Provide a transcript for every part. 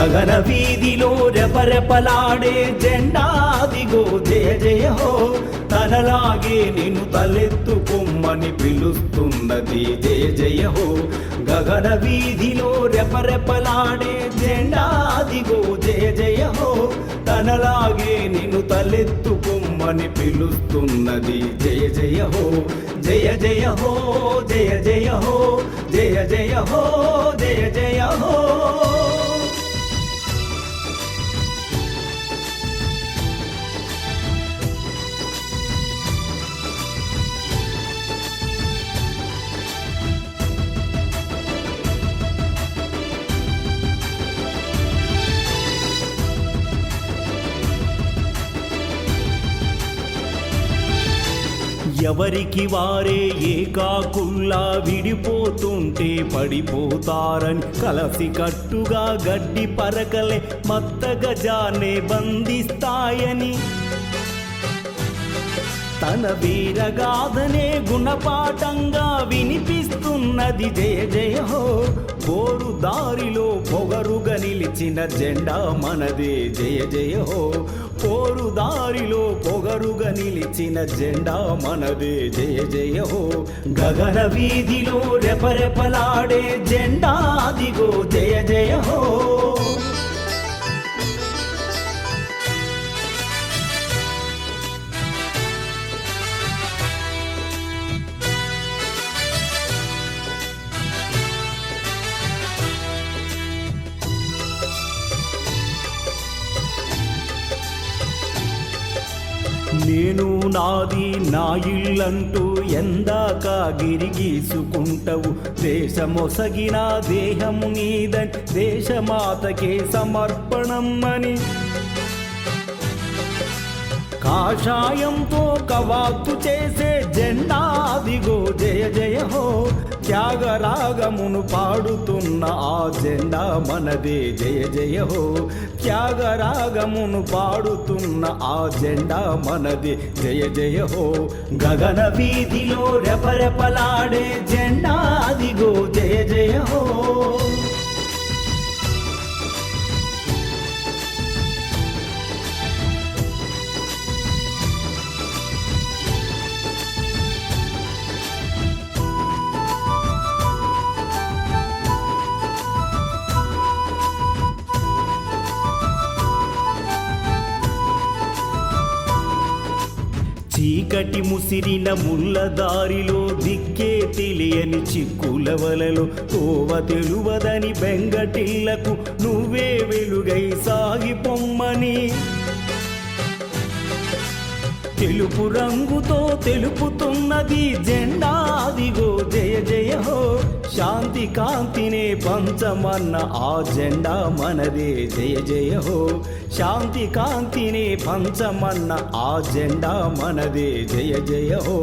గగన వీధిలో రెపరెపలాడే జెండాదిగో జయ జయ హో తనలాగే నిన్ను తలెత్తుకొమ్మని పిలుస్తున్నది జయ జయ హో గగన వీధిలో రెపరెపలాడే జెండాదిగో జయ జయ హో తనలాగే నిన్ను తలెత్తుకొమ్మని పిలుస్తున్నది జయ జయ హో జయ జయ హో జయ జయ హో జయ జయ హో జయ జయ హో ఎవరికి వారే ఏకాకుల్లా విడిపోతుంటే పడిపోతారని కలసి కట్టుగా గడ్డి పరకలే మత్త గజాన్నే బంధిస్తాయని తన వీరగాథనే గుణపాఠంగా వినిపిస్తున్నది జయ జయ హో పోరు దారిలో పొగరుగా నిలిచిన జెండా మనదే జయ జయ హో పోరు దారిలో పొగరుగా నిలిచిన జెండా మనదే జయ జయ హో గగన వీధిలో రెపరెపలాడే జెండా దిగో జయ జయ హో నేను నాది నా ఇల్లంటూ ఎందాక గిరిగీసుకుంటవు దేశమొసగిన దేహము నీదని దేశమాతకే సమర్పణం అని కాషాయంతో కవాతు చేసే జెండాదిగో జయ జయ హో త్యాగరాగమును పాడుతున్న ఆ జెండా మనదే జయ జయ హో త్యాగరాగమును పాడుతున్న ఆ జెండా మనదే జయ జయ హో గగన వీధిలో రెపరెపలాడే జెండాదిగో జయ జయ హో చీకటి ముసిరిన ముళ్ళదారిలో దిక్కే తెలియని చిక్కుల వలలో తోవ తెలువదని బెంగటిళ్లకు నువ్వే వెలుగై సాగిపొమ్మని తెలుపు రంగుతో తెలుపుతున్నది జెండాదిగో జయ జయ హో శాంతి కాంతినే పంచమన్న ఆ జెండా మనదే జయ జయ హో శాంతి కాంతినే పంచమన్న ఆ జెండా మనదే జయ జయ హో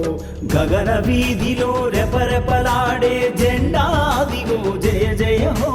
గగన వీధిలో రెపరెపలాడే జెండాదిగో జయ జయ హో